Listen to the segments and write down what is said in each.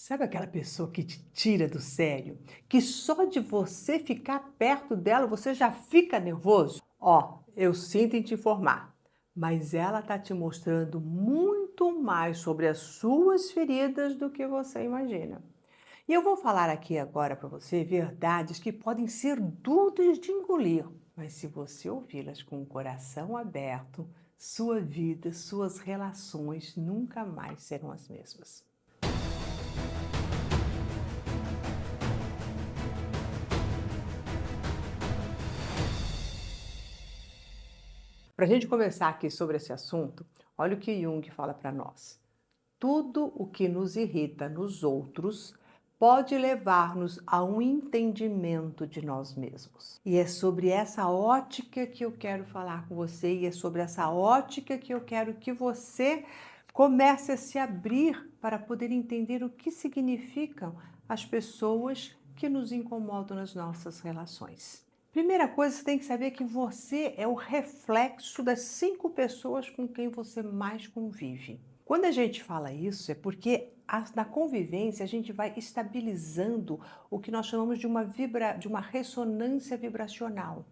Sabe aquela pessoa que te tira do sério? Que só de você ficar perto dela você já fica nervoso? Ó, eu sinto em te informar, mas ela tá te mostrando muito mais sobre as suas feridas do que você imagina. E eu vou falar aqui agora para você verdades que podem ser duras de engolir, mas se você ouvi-las com o coração aberto, sua vida, suas relações nunca mais serão as mesmas. Para a gente conversar aqui sobre esse assunto, olha o que Jung fala para nós. Tudo o que nos irrita nos outros pode levar-nos a um entendimento de nós mesmos. E é sobre essa ótica que eu quero falar com você, e é sobre essa ótica que eu quero que você comece a se abrir para poder entender o que significam as pessoas que nos incomodam nas nossas relações. Primeira coisa, você tem que saber que você é o reflexo das 5 pessoas com quem você mais convive. Quando a gente fala isso, é porque na convivência a gente vai estabilizando o que nós chamamos de uma ressonância vibracional.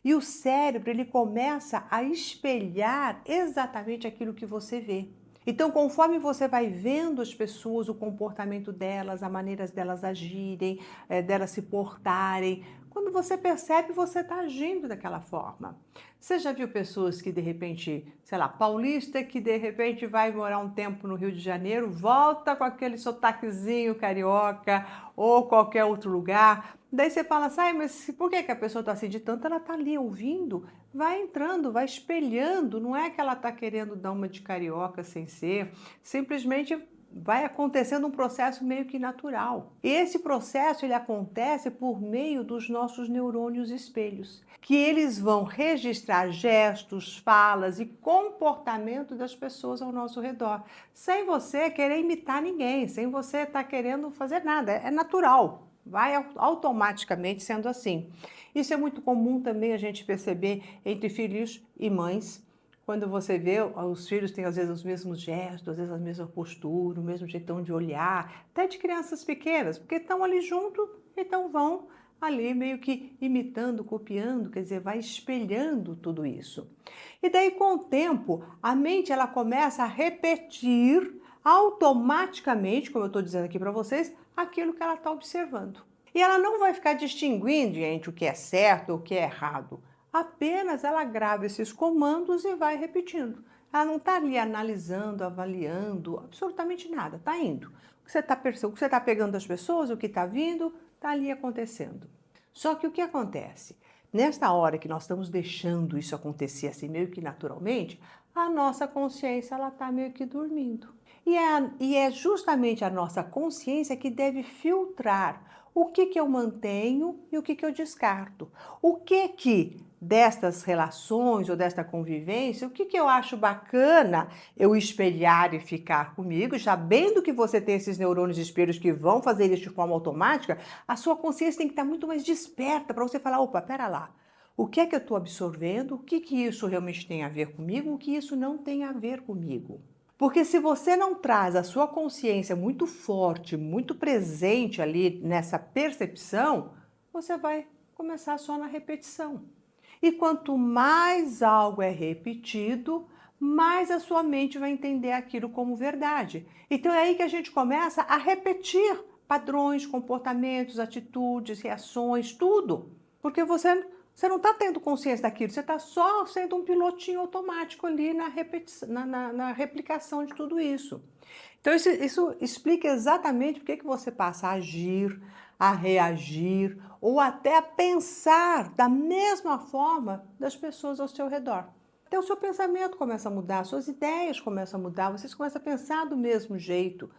E o cérebro, ele começa a espelhar exatamente aquilo que você vê. Então, conforme você vai vendo as pessoas, o comportamento delas, a maneira delas agirem, delas se portarem, quando você percebe, você está agindo daquela forma. Você já viu pessoas que de repente, sei lá, paulista que de repente vai morar um tempo no Rio de Janeiro, volta com aquele sotaquezinho carioca ou qualquer outro lugar. Daí você fala assim, mas por que a pessoa está assim de tanto? Ela está ali ouvindo, vai entrando, vai espelhando, não é que ela está querendo dar uma de carioca sem ser, simplesmente vai acontecendo um processo meio que natural. E esse processo ele acontece por meio dos nossos neurônios espelhos, que eles vão registrar gestos, falas e comportamento das pessoas ao nosso redor, sem você querer imitar ninguém, sem você estar querendo fazer nada, é natural. Vai automaticamente sendo assim. Isso é muito comum também a gente perceber entre filhos e mães. Quando você vê, os filhos têm às vezes os mesmos gestos, às vezes a mesma postura, o mesmo jeitão de olhar, até de crianças pequenas, porque estão ali junto, então vão ali meio que imitando, copiando, quer dizer, vai espelhando tudo isso. E daí com o tempo, a mente ela começa a repetir automaticamente, como eu estou dizendo aqui para vocês, aquilo que ela está observando. E ela não vai ficar distinguindo entre o que é certo ou o que é errado. Apenas ela grava esses comandos e vai repetindo. Ela não está ali analisando, avaliando, absolutamente nada. Está indo. O que você está pegando das pessoas, o que está vindo, está ali acontecendo. Só que o que acontece? Nesta hora que nós estamos deixando isso acontecer assim meio que naturalmente, a nossa consciência ela está meio que dormindo. E é justamente a nossa consciência que deve filtrar o que eu mantenho e o que eu descarto. O que destas relações ou desta convivência, o que eu acho bacana eu espelhar e ficar comigo, sabendo que você tem esses neurônios espelhos que vão fazer isso de forma automática, a sua consciência tem que estar muito mais desperta para você falar, opa, pera lá, o que é que eu estou absorvendo, o que isso realmente tem a ver comigo, o que isso não tem a ver comigo. Porque se você não traz a sua consciência muito forte, muito presente ali nessa percepção, você vai começar só na repetição. E quanto mais algo é repetido, mais a sua mente vai entender aquilo como verdade. Então é aí que a gente começa a repetir padrões, comportamentos, atitudes, reações, tudo. Porque você não está tendo consciência daquilo, você está só sendo um pilotinho automático ali na replicação de tudo isso. Então, isso explica exatamente por que você passa a agir, a reagir ou até a pensar da mesma forma das pessoas ao seu redor. Até o seu pensamento começa a mudar, suas ideias começam a mudar, vocês começam a pensar do mesmo jeito.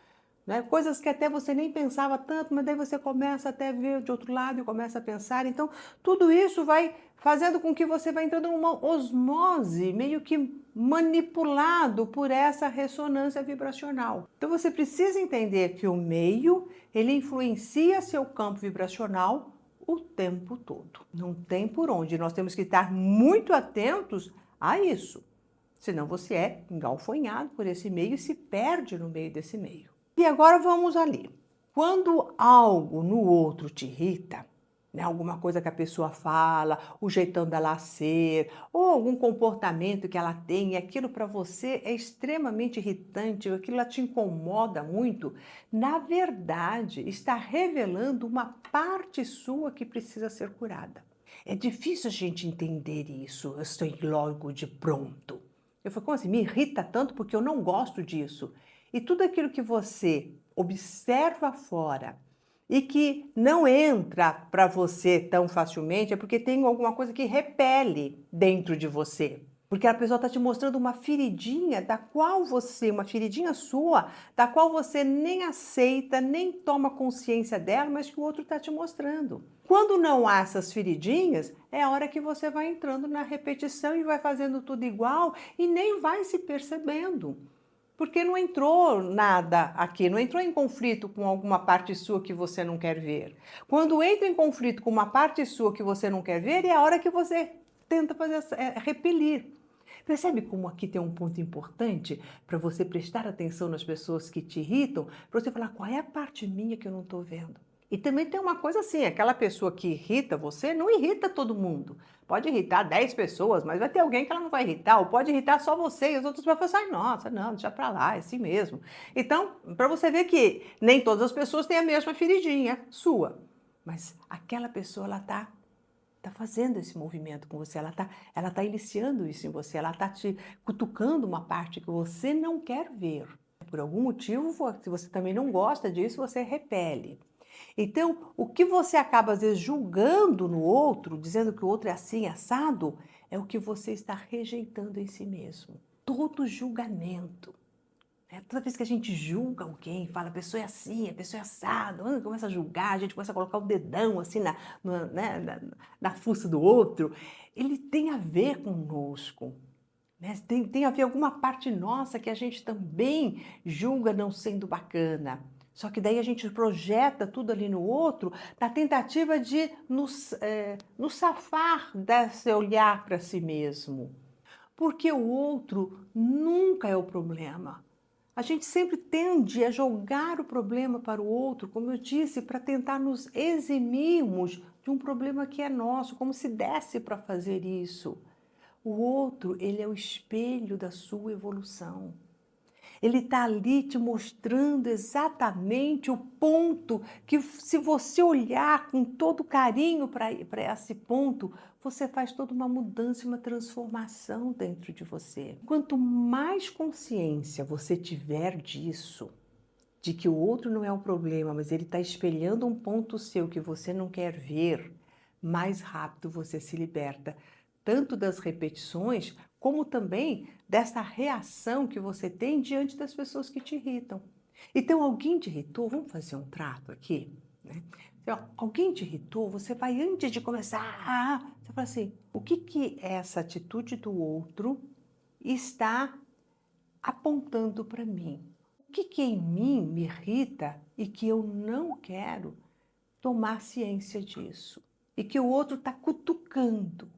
Né? Coisas que até você nem pensava tanto, mas daí você começa até a ver de outro lado e começa a pensar. Então, tudo isso vai fazendo com que você vá entrando numa osmose, meio que manipulado por essa ressonância vibracional. Então, você precisa entender que o meio, ele influencia seu campo vibracional o tempo todo. Não tem por onde. Nós temos que estar muito atentos a isso. Senão você é engalfanhado por esse meio e se perde no meio desse meio. E agora vamos ali. Quando algo no outro te irrita, né, alguma coisa que a pessoa fala, o jeitão dela ser, ou algum comportamento que ela tem, e aquilo para você é extremamente irritante, aquilo lá te incomoda muito, na verdade está revelando uma parte sua que precisa ser curada. É difícil a gente entender isso, eu estou logo de pronto. Eu falo, como assim? Me irrita tanto porque eu não gosto disso. E tudo aquilo que você observa fora e que não entra para você tão facilmente é porque tem alguma coisa que repele dentro de você. Porque a pessoa está te mostrando uma feridinha da qual você, uma feridinha sua, da qual você nem aceita, nem toma consciência dela, mas que o outro está te mostrando. Quando não há essas feridinhas, é a hora que você vai entrando na repetição e vai fazendo tudo igual e nem vai se percebendo. Porque não entrou nada aqui, não entrou em conflito com alguma parte sua que você não quer ver. Quando entra em conflito com uma parte sua que você não quer ver, é a hora que você tenta fazer repelir. Percebe como aqui tem um ponto importante para você prestar atenção nas pessoas que te irritam, para você falar qual é a parte minha que eu não estou vendo. E também tem uma coisa assim, aquela pessoa que irrita você não irrita todo mundo. Pode irritar 10 pessoas, mas vai ter alguém que ela não vai irritar, ou pode irritar só você e as outras pessoas falar, nossa, não, deixa pra lá, é assim mesmo. Então, para você ver que nem todas as pessoas têm a mesma feridinha sua, mas aquela pessoa, ela tá fazendo esse movimento com você, ela tá iniciando isso em você, ela tá te cutucando uma parte que você não quer ver. Por algum motivo, se você também não gosta disso, você repele. Então, o que você acaba, às vezes, julgando no outro, dizendo que o outro é assim, assado, é o que você está rejeitando em si mesmo. Todo julgamento. Né? Toda vez que a gente julga alguém, fala, a pessoa é assim, a pessoa é assado, começa a julgar, a gente começa a colocar o dedão assim na fuça do outro, ele tem a ver conosco. Né? Tem a ver alguma parte nossa que a gente também julga não sendo bacana. Só que daí a gente projeta tudo ali no outro na tentativa de nos safar desse olhar para si mesmo. Porque o outro nunca é o problema. A gente sempre tende a jogar o problema para o outro, como eu disse, para tentar nos eximirmos de um problema que é nosso, como se desse para fazer isso. O outro, ele é o espelho da sua evolução. Ele está ali te mostrando exatamente o ponto que, se você olhar com todo carinho para esse ponto, você faz toda uma mudança, uma transformação dentro de você. Quanto mais consciência você tiver disso, de que o outro não é o problema, mas ele está espelhando um ponto seu que você não quer ver, mais rápido você se liberta, tanto das repetições, como também dessa reação que você tem diante das pessoas que te irritam. Então, alguém te irritou? Vamos fazer um trato aqui? Né? Então, alguém te irritou? Você vai, antes de começar, você fala assim, o que essa atitude do outro está apontando para mim? O que em mim me irrita e que eu não quero tomar ciência disso? E que o outro está cutucando.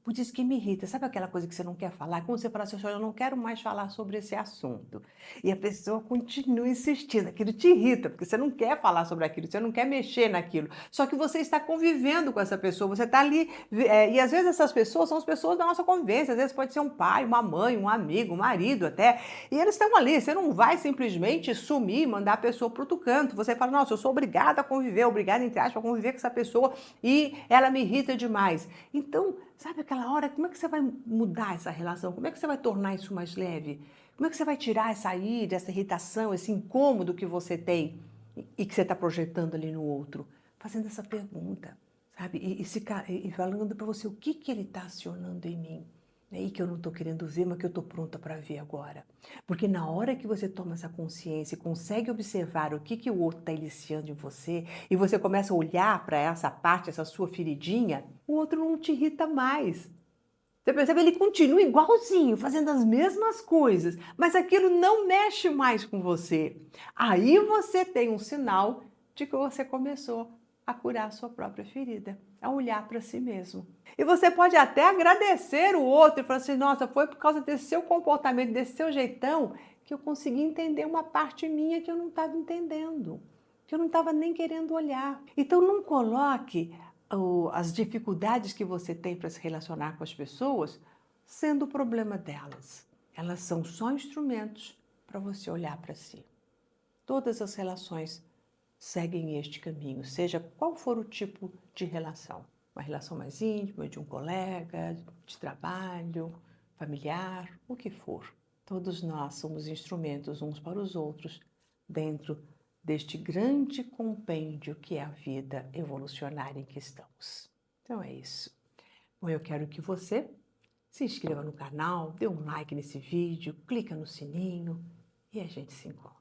Por isso que me irrita. Sabe aquela coisa que você não quer falar? Quando você fala assim, eu não quero mais falar sobre esse assunto. E a pessoa continua insistindo. Aquilo te irrita, porque você não quer falar sobre aquilo, você não quer mexer naquilo. Só que você está convivendo com essa pessoa, você está ali. E às vezes essas pessoas são as pessoas da nossa convivência. Às vezes pode ser um pai, uma mãe, um amigo, um marido até. E eles estão ali. Você não vai simplesmente sumir, mandar a pessoa para outro canto. Você fala, nossa, eu sou obrigada a conviver, obrigada, entre aspas, a conviver com essa pessoa e ela me irrita demais. Então, sabe aquela hora, como é que você vai mudar essa relação? Como é que você vai tornar isso mais leve? Como é que você vai tirar essa ira, essa irritação, esse incômodo que você tem e que você está projetando ali no outro? Fazendo essa pergunta, sabe? E falando para você o que ele está acionando em mim. É aí que eu não estou querendo ver, mas que eu estou pronta para ver agora. Porque na hora que você toma essa consciência e consegue observar o que o outro está iniciando em você, e você começa a olhar para essa parte, essa sua feridinha, o outro não te irrita mais. Você percebe? Ele continua igualzinho, fazendo as mesmas coisas, mas aquilo não mexe mais com você. Aí você tem um sinal de que você começou a curar a sua própria ferida, a olhar para si mesmo. E você pode até agradecer o outro e falar assim, nossa, foi por causa desse seu comportamento, desse seu jeitão, que eu consegui entender uma parte minha que eu não estava entendendo. que eu não estava nem querendo olhar. Então não coloque as dificuldades que você tem para se relacionar com as pessoas sendo o problema delas. Elas são só instrumentos para você olhar para si. Todas as relações seguem este caminho, seja qual for o tipo de relação. Uma relação mais íntima, de um colega, de trabalho, familiar, o que for. Todos nós somos instrumentos uns para os outros dentro deste grande compêndio que é a vida evolucionária em que estamos. Então é isso. Bom, eu quero que você se inscreva no canal, dê um like nesse vídeo, clica no sininho e a gente se encontra.